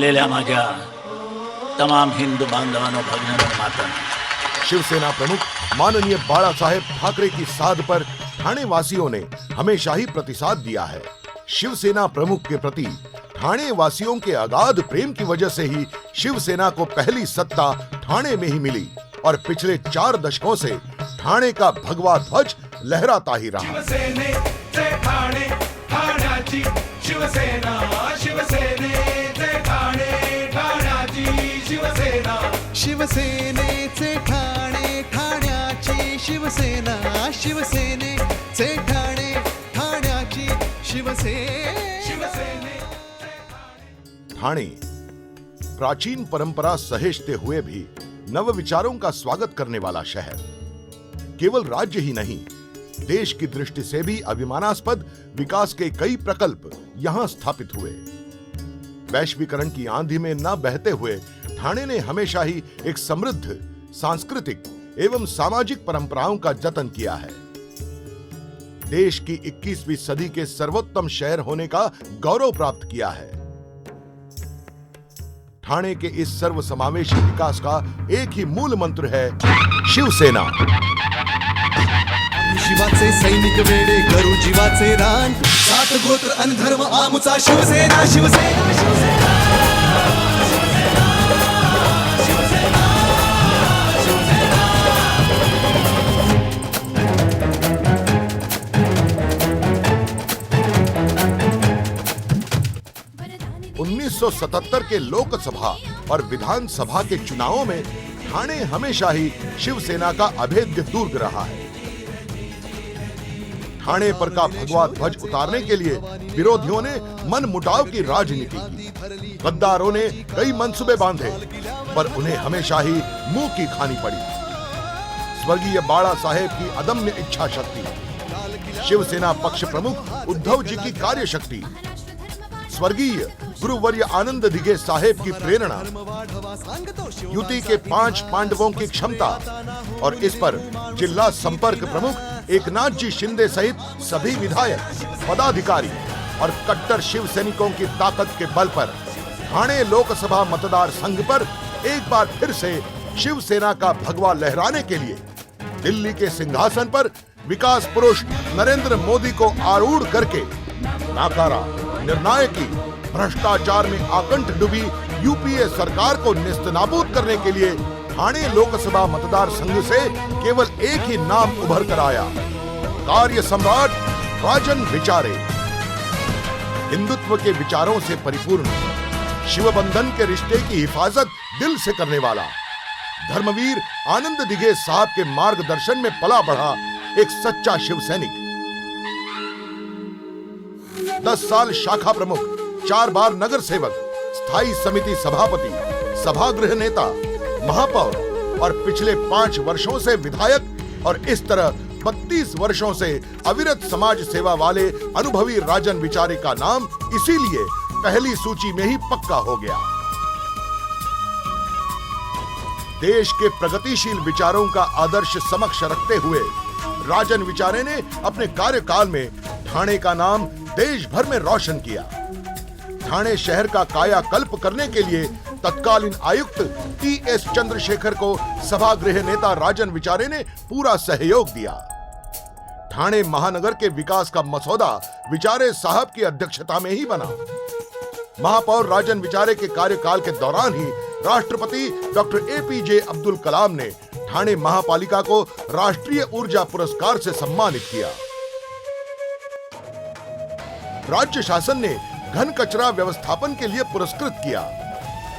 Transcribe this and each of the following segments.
जमलेल्या माझ्या तमाम हिंदू बांधवांनो, भगिनींनो, मातांनो, शिवसेना प्रमुख माननीय बाळासाहेब ठाकरे की साध पर ठाणे वासियों ने हमेशा ही प्रतिसाद दिया है। शिवसेना प्रमुख के प्रति ठाणे वासियों के अगाध प्रेम की वजह से ही शिवसेना को पहली सत्ता ठाणे में ही मिली और पिछले 4 दशकों से ठाणे का भगवा ध्वज लहराता ही रहा। शिवसेनेचे ठाणे, ठाण्याची शिवसेना, शिवसेनेचे ठाणे, ठाण्याची शिवसेना, शिवसेनेचे ठाणे, ठाण्याची शिवसेना, शिवसेनेचे ठाणे, ठाण्याची शिवसेना। ठाणे प्राचीन परंपरा सहेजते हुए भी नव विचारों का स्वागत करने वाला शहर, केवल राज्य ही नहीं, देश की दृष्टि से भी अभिमानास्पद विकास के कई प्रकल्प यहां स्थापित हुए। वैश्वीकरण की आंधी में न बहते हुए ठाणे ने हमेशा ही एक समृद्ध सांस्कृतिक एवं सामाजिक परंपराओं का जतन किया है। देश की 21वीं सदी के सर्वोत्तम शहर होने का गौरव प्राप्त किया है। ठाणे के इस सर्वसमावेशी विकास का एक ही मूल मंत्र है, शिवसेना। शिवाचे सैनिक वेडे करू जीवाचे रान, 7 गोत्र अन धर्म आमुचा शिवसेना, शिवसेना, शिवसेना। 1977 के लोकसभा और विधानसभा के चुनावों में ठाणे हमेशा ही शिवसेना का अभेद्य दुर्ग रहा है। ठाणे पर का भगवा ध्वज उतारने के लिए विरोधियों ने मनमुटाव की राजनीति की। गद्दारों ने कई मंसूबे बांधे, पर उन्हें हमेशा ही मुंह की खानी पड़ी। स्वर्गीय बाळा साहेब की अदम्य इच्छा शक्ति, शिवसेना पक्ष प्रमुख उद्धव जी की कार्य शक्ति, स्वर्गीय गुरुवर्य आनंद दिघे साहेब की प्रेरणा, युति के 5 पांडवों की क्षमता और इस पर जिला संपर्क प्रमुख एकनाथ जी शिंदे सहित सभी विधायक, पदाधिकारी और कट्टर शिव सैनिकों की ताकत के बल पर ठाणे लोकसभा मतदार संघ पर एक बार फिर से शिवसेना का भगवा लहराने के लिए दिल्ली के सिंहासन पर विकास पुरुष नरेंद्र मोदी को आरूढ़ करके नाकारा, निर्णायकी, भ्रष्टाचार में आकंठ डूबी यूपीए सरकार को नेस्तनाबूद करने के लिए ठाणे लोकसभा मतदार संघ से केवल एक ही नाम उभर कर आया, कार्य सम्राट राजन विचारे। हिंदुत्व के विचारों से परिपूर्ण, शिवबंधन के रिश्ते की हिफाजत दिल से करने वाला, धर्मवीर आनंद दिघे साहब के मार्गदर्शन में पला बढ़ा एक सच्चा शिव सैनिक। 10 साल शाखा प्रमुख, 4 बार नगर सेवक, स्थायी समिति सभापति, सभागृह नेता, महापौर और पिछले 5 वर्षों से विधायक और इस तरह 32 वर्षों से अविरत समाज सेवा वाले अनुभवी राजन विचारे का नाम इसीलिए पहली सूची में ही पक्का हो गया। देश के प्रगतिशील विचारों का आदर्श समक्ष रखते हुए राजन विचारे ने अपने कार्यकाल में ठाणे का नाम देश भर में रोशन किया। ठाणे शहर का कायाकल्प करने के लिए तत्कालीन आयुक्त टी.एस. चंद्रशेखर को सभागृह नेता राजन विचारे ने पूरा सहयोग दिया। ठाणे महानगर के विकास का मसौदा विचारे साहब की अध्यक्षता में ही बना। महापौर राजन विचारे के कार्यकाल के दौरान ही राष्ट्रपति डॉक्टर ए.पी.जे. अब्दुल कलाम ने ठाणे महापालिका को राष्ट्रीय ऊर्जा पुरस्कार से सम्मानित किया। राज्य शासन ने घन कचरा व्यवस्थापन के लिए पुरस्कृत किया,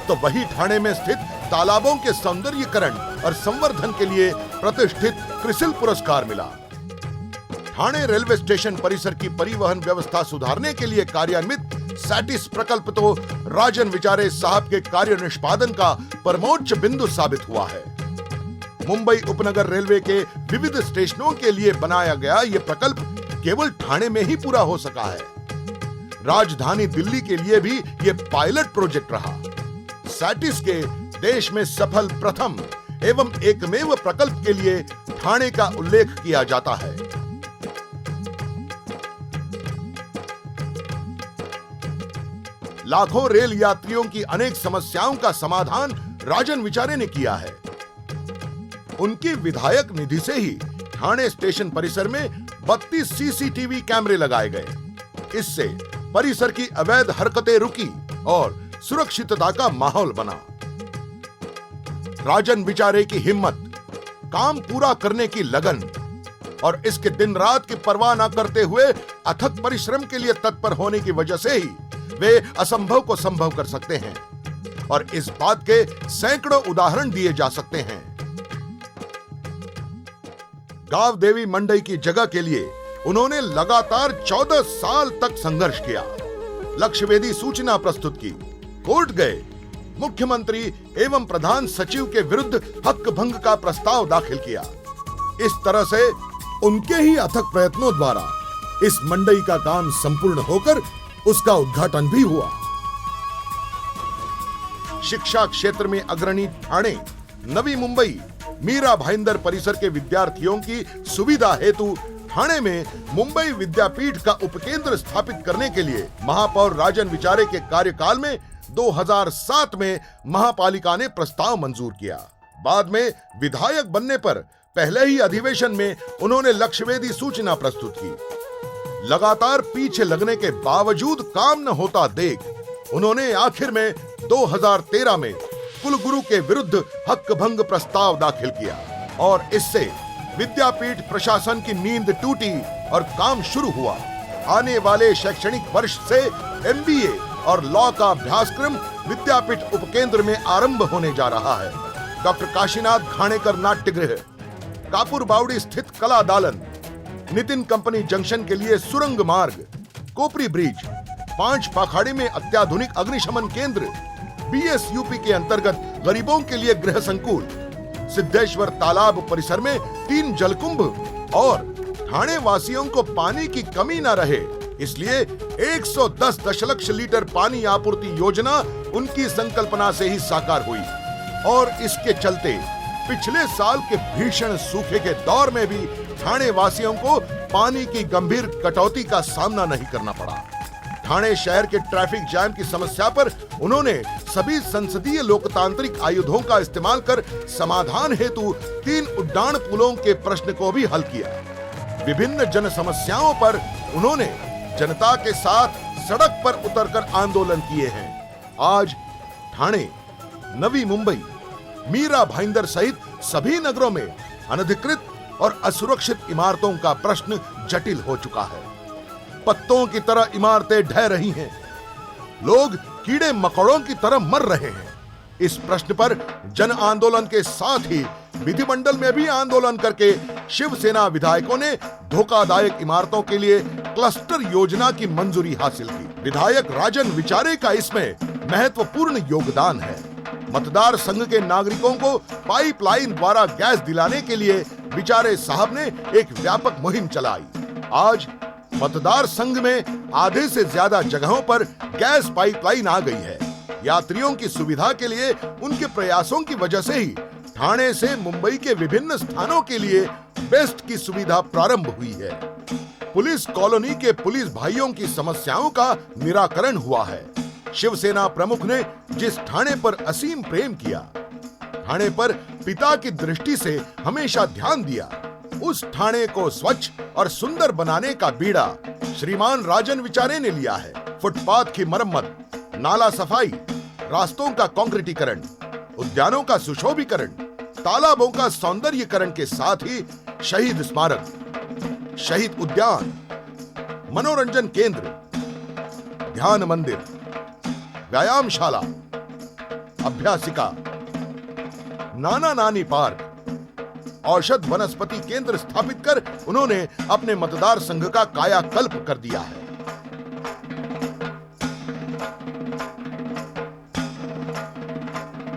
तो वही ठाणे में स्थित तालाबों के सौंदर्यीकरण और संवर्धन के लिए प्रतिष्ठित क्रिसिल पुरस्कार मिला। ठाणे रेलवे स्टेशन परिसर की परिवहन व्यवस्था सुधारने के लिए कार्यान्वित सैटिस प्रकल्प तो राजन विचारे साहब के कार्य निष्पादन का परमोच्च बिंदु साबित हुआ है। मुंबई उपनगर रेलवे के विविध स्टेशनों के लिए बनाया गया यह प्रकल्प केवल ठाणे में ही पूरा हो सका है। राजधानी दिल्ली के लिए भी यह पायलट प्रोजेक्ट रहा। सैटिस के देश में सफल प्रथम एवं एकमेव प्रकल्प के लिए ठाणे का उल्लेख किया जाता है। लाखों रेल यात्रियों की अनेक समस्याओं का समाधान राजन विचारे ने किया है। उनकी विधायक निधि से ही ठाणे स्टेशन परिसर में 32 सीसीटीवी कैमरे लगाए गए। इससे परिसर की अवैध हरकतें रुकी और सुरक्षितता का माहौल बना। राजन विचारे की हिम्मत, काम पूरा करने की लगन और इसके दिन रात की परवाह न करते हुए अथक परिश्रम के लिए तत्पर होने की वजह से ही वे असंभव को संभव कर सकते हैं और इस बात के सैकड़ों उदाहरण दिए जा सकते हैं। गांव देवी मंडई की जगह के लिए उन्होंने लगातार 14 साल तक संघर्ष किया, लक्ष्यवेदी सूचना प्रस्तुत की, कोर्ट गए, मुख्यमंत्री एवं प्रधान सचिव के विरुद्ध हक भंग का प्रस्ताव दाखिल किया। इस तरह से उनके ही अथक प्रयत्नों द्वारा इस मंडई का काम संपूर्ण होकर उसका उद्घाटन भी हुआ। शिक्षा क्षेत्र में अग्रणी ठाणे, नवी मुंबई, मीरा भाईंदर परिसर के विद्यार्थियों की सुविधा हेतु ठाणे में मुंबई विद्यापीठ का उपकेंद्र स्थापित करने के लिए महापौर राजन विचारे के कार्यकाल में 2007 में महापालिका ने प्रस्ताव मंजूर किया। बाद में विधायक बनने पर पहले ही अधिवेशन में उन्होंने लक्ष्यवेदी सूचना प्रस्तुत की। लगातार पीछे लगने के बावजूद काम न होता देख उन्होंने आखिर में 2013 में कुलगुरु के विरुद्ध हक भंग प्रस्ताव दाखिल किया और इससे विद्यापीठ प्रशासन की नींद टूटी और काम शुरू हुआ। आने वाले शैक्षणिक वर्ष से MBA और लॉ का अभ्यासक्रम विद्यापीठ उपकेंद्र में आरंभ होने जा रहा है। डॉक्टर काशीनाथ घाणेकर नाट्यगृह, कापुर बावड़ी स्थित कला दालन, नितिन कंपनी जंक्शन के लिए सुरंग मार्ग, कोपरी ब्रिज, 5 पाखाड़ी में अत्याधुनिक अग्निशमन केंद्र, BSUP के अंतर्गत गरीबों के लिए गृह संकुल, सिद्धेश्वर तालाब परिसर में 3 जलकुंभ और ठाणे वासियों को पानी की कमी न रहे इसलिए 110 दशलक्ष लीटर पानी आपूर्ति योजना उनकी संकल्पना से ही साकार हुई और इसके चलते पिछले साल के भीषण सूखे के दौर में भी ठाणे वासियों को पानी की गंभीर कटौती का सामना नहीं करना पड़ा। ठाणे शहर के ट्रैफिक जैम की समस्या पर उन्होंने सभी संसदीय लोकतांत्रिक आयुधों का इस्तेमाल कर समाधान हेतु 3 उड्डाण पुलों के प्रश्न को भी हल किया। विभिन्न जन समस्याओं पर उन्होंने जनता के साथ सड़क पर उतरकर आंदोलन किए हैं। आज ठाणे, नवी मुंबई, मीरा भाईंदर सहित सभी नगरों में अनधिकृत और असुरक्षित इमारतों का प्रश्न जटिल हो चुका है। पत्तों की तरह इमारतें ढह रही हैं, लोग कीड़े मकोड़ों की तरह मर रहे हैं। इस प्रश्न पर जन आंदोलन के साथ ही विधिमंडल में भी आंदोलन करके शिवसेना विधायकों ने धोखादायक इमारतों के लिए क्लस्टर योजना की मंजूरी हासिल की। विधायक राजन विचारे का इसमें महत्वपूर्ण योगदान है। मतदार संघ के नागरिकों को पाइपलाइन द्वारा गैस दिलाने के लिए विचारे साहब ने एक व्यापक मुहिम चलाई। आज मतदार संघ में आधे से ज्यादा जगहों पर गैस पाइपलाइन आ गई है। यात्रियों की सुविधा के लिए उनके प्रयासों की वजह से ही ठाणे से मुंबई के विभिन्न स्थानों के लिए बेस्ट की सुविधा प्रारंभ हुई है। पुलिस कॉलोनी के पुलिस भाइयों की समस्याओं का निराकरण हुआ है। शिवसेना प्रमुख ने जिस ठाणे पर असीम प्रेम किया, ठाणे पर पिता की दृष्टि से हमेशा ध्यान दिया, उस ठाणे को स्वच्छ और सुंदर बनाने का बीड़ा श्रीमान राजन विचारे ने लिया है। फुटपाथ की मरम्मत, नाला सफाई, रास्तों का कंक्रीटीकरण, उद्यानों का सुशोभीकरण, तालाबों का सौंदर्यीकरण के साथ ही शहीद स्मारक, शहीद उद्यान, मनोरंजन केंद्र, ध्यान मंदिर, व्यायामशाला, अभ्यासिका, नाना नानी पार्क, औषध वनस्पति केंद्र स्थापित कर उन्होंने अपने मतदार संघ का कायाकल्प कर दिया है।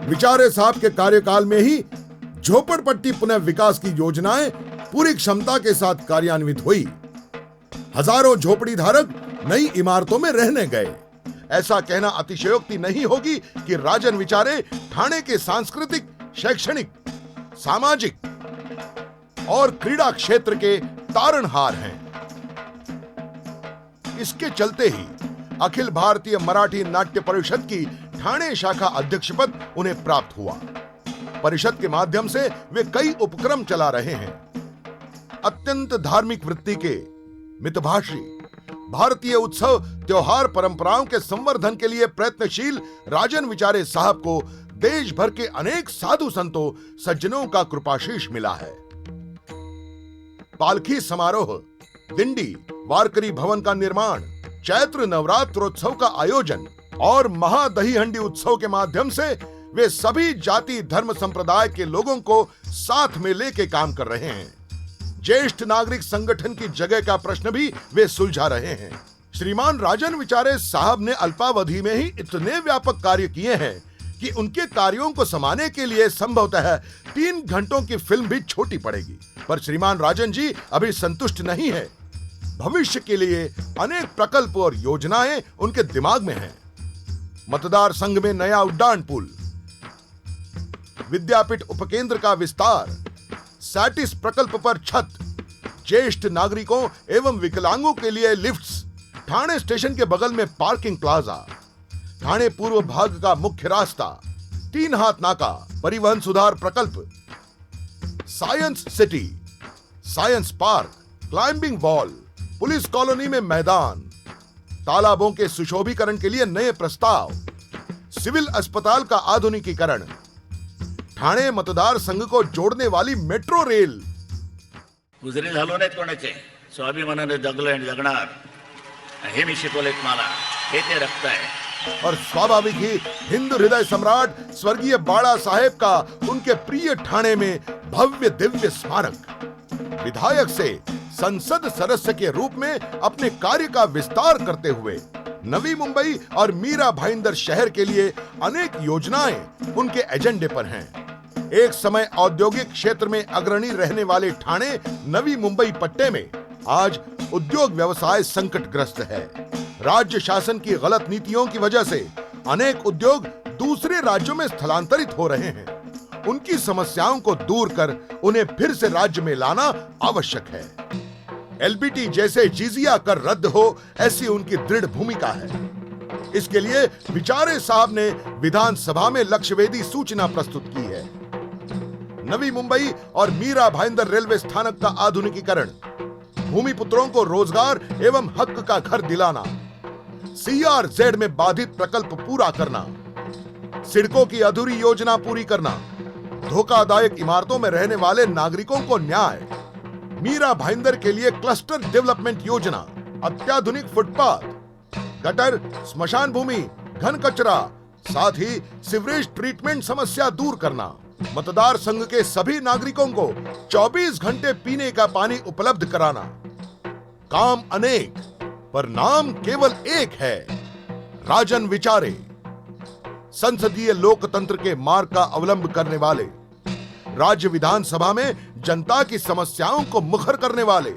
विचारे साहब के कार्यकाल में ही झोपड़पट्टी पुनः विकास की योजनाएं पूरी क्षमता के साथ कार्यान्वित हुई। हजारों झोपड़ी धारक नई इमारतों में रहने गए। ऐसा कहना अतिशयोक्ति नहीं होगी कि राजन विचारे ठाणे के सांस्कृतिक, शैक्षणिक, सामाजिक और क्रीड़ा क्षेत्र के तारणहार हैं। इसके चलते ही अखिल भारतीय मराठी नाट्य परिषद की ठाणे शाखा अध्यक्ष पद उन्हें प्राप्त हुआ। परिषद के माध्यम से वे कई उपक्रम चला रहे हैं। अत्यंत धार्मिक वृत्ति के मितभाषी, भारतीय उत्सव त्योहार परंपराओं के संवर्धन के लिए प्रयत्नशील राजन विचारे साहब को देश भर के अनेक साधु संतों सज्जनों का कृपाशीष मिला है। पालखी समारोह, दिंडी, वारकरी भवन का निर्माण, चैत्र नवरात्रोत्सव का आयोजन और महादही हंडी उत्सव के माध्यम से वे सभी जाति धर्म संप्रदाय के लोगों को साथ में लेके काम कर रहे हैं। ज्येष्ठ नागरिक संगठन की जगह का प्रश्न भी वे सुलझा रहे हैं। श्रीमान राजन विचारे साहब ने अल्पावधि में ही इतने व्यापक कार्य किए हैं कि उनके कार्यों को समाने के लिए संभवतः 3 घंटों की फिल्म भी छोटी पड़ेगी। पर श्रीमान राजन जी अभी संतुष्ट नहीं है। भविष्य के लिए अनेक प्रकल्प और योजनाएं उनके दिमाग में हैं। मतदार संघ में नया उड्डान पुल, विद्यापीठ उपकेंद्र का विस्तार, सैटिस प्रकल्प पर छत, ज्येष्ठ नागरिकों एवं विकलांगों के लिए लिफ्ट्स, ठाणे स्टेशन के बगल में पार्किंग प्लाजा, ठाणे पूर्व भाग का मुख्य रास्ता, 3 हाथ नाका, परिवहन सुधार प्रकल्प, science city, science park, climbing wall, police colony में मैदान, तालाबों के सुशोभीकरण के लिए नए प्रस्ताव, सिविल अस्पताल का आधुनिकीकरण, ठाणे मतदार संघ को जोड़ने वाली मेट्रो रेल। गुजरे झालो नाहीत कोणाचे, स्वाभिमानाने जगलो आणि जगणार हे मी शिकवलेत मला, हे ते रक्त आहे। और स्वाभाविक ही हिंदू हृदय सम्राट स्वर्गीय बाळा साहेब का उनके प्रिय ठाणे में भव्य दिव्य स्मारक। विधायक से संसद सदस्य के रूप में अपने कार्य का विस्तार करते हुए नवी मुंबई और मीरा भाईंदर शहर के लिए अनेक योजनाएं उनके एजेंडे पर हैं। एक समय औद्योगिक क्षेत्र में अग्रणी रहने वाले ठाणे नवी मुंबई पट्टे में आज उद्योग व्यवसाय संकटग्रस्त है। राज्य शासन की गलत नीतियों की वजह से अनेक उद्योग दूसरे राज्यों में स्थलांतरित हो रहे हैं। उनकी समस्याओं को दूर कर उन्हें फिर से राज्य में लाना आवश्यक है। एलबीटी जैसे जिजिया कर रद्द हो, ऐसी उनकी दृढ़ भूमिका है। इसके लिए विचारे साहब ने विधानसभा में लक्ष्यवेधी सूचना प्रस्तुत की है। नवी मुंबई और मीरा भाईंदर रेलवे स्थानक का आधुनिकीकरण, भूमिपुत्रों को रोजगार एवं हक का घर दिलाना, CRZ में बाधित प्रकल्प पूरा करना, सड़कों की अधूरी योजना पूरी करना, धोखादायक इमारतों में रहने वाले नागरिकों को न्याय, मीरा भाईंदर के लिए क्लस्टर डेवलपमेंट योजना, अत्याधुनिक फुटपाथ, गटर, स्मशान भूमि, घन कचरा, साथ ही सीवरेज ट्रीटमेंट समस्या दूर करना, मतदार संघ के सभी नागरिकों को 24 घंटे पीने का पानी उपलब्ध कराना। काम अनेक पर नाम केवल एक है, राजन विचारे। संसदीय लोकतंत्र के मार्ग का अवलंब करने वाले, राज्य विधानसभा में जनता की समस्याओं को मुखर करने वाले,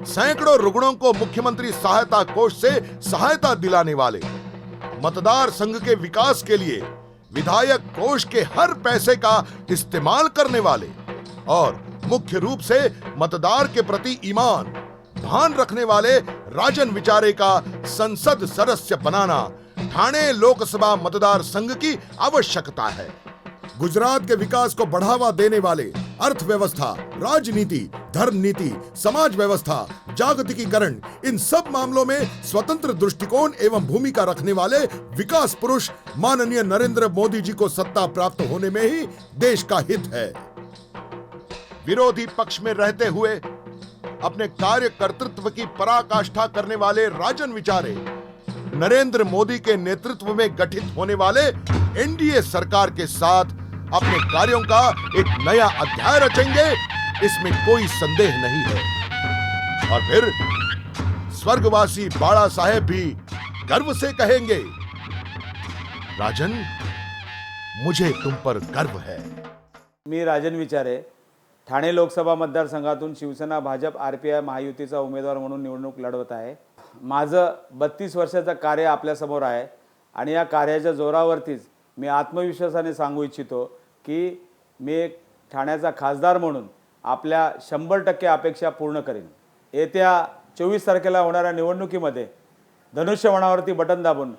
सैकड़ों रुग्णों को मुख्यमंत्री सहायता कोष से सहायता दिलाने वाले, मतदार संघ के विकास के लिए विधायक कोष के हर पैसे का इस्तेमाल करने वाले और मुख्य रूप से मतदार के प्रति ईमान, भान रखने वाले राजन विचारे का संसद सदस्य बनाना ठाणे लोकसभा मतदार संघ की आवश्यकता है। गुजरात के विकास को बढ़ावा देने वाले अर्थव्यवस्था, राजनीति, धर्म नीति, समाज व्यवस्था, जागतिकीकरण, इन सब मामलों में स्वतंत्र दृष्टिकोण एवं भूमिका रखने वाले विकास पुरुष माननीय नरेंद्र मोदी जी को सत्ता प्राप्त होने में ही देश का हित है। विरोधी पक्ष में रहते हुए अपने कार्य कर्तृत्व की पराकाष्ठा करने वाले राजन विचारे नरेंद्र मोदी के नेतृत्व में गठित होने वाले एनडीए सरकार के साथ अपने कार्यों का एक नया अध्याय रचेंगे, इसमें कोई संदेह नहीं है। और फिर स्वर्गवासी बाळा साहेब भी गर्व से कहेंगे, राजन, मुझे तुम पर गर्व है। मी राजन विचारे, ठाणे लोकसभा मतदारसंघातून शिवसेना, भाजप, RPI महायुतीचा उमेदवार म्हणून निवडणूक लढवत आहे। माझं 32 वर्षाचं कार्य आपल्यासमोर आहे आणि या कार्याच्या जोरावरतीच मी आत्मविश्वासाने सांगू इच्छितो की मी एक ठाण्याचा खासदार म्हणून आपल्या 100% अपेक्षा पूर्ण करेन। येत्या 24 तारखेला होणाऱ्या निवडणुकीमध्ये धनुष्यबाणावरती बटन दाबून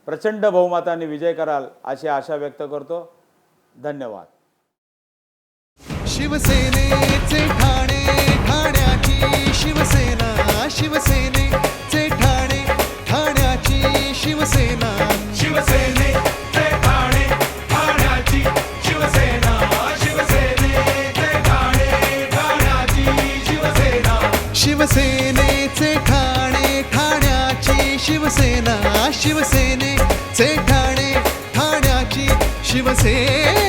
प्रचंड बहुमताने विजय कराल अशी आशा व्यक्त करतो. धन्यवाद. शिवसेनेचे ठाणे ठाण्याची शिवसेना शिवसेनेचे ठाणे ठाण्याची शिवसेना शिवसेनेचे ठाणे ठाण्याची शिवसेना शिवसेनेचे ठाणे ठाण्याची शिवसेना शिवसेनेचे ठाणे ठाण्याची शिवसेना शिवसेनेचे ठाणे ठाण्याची शिवसेना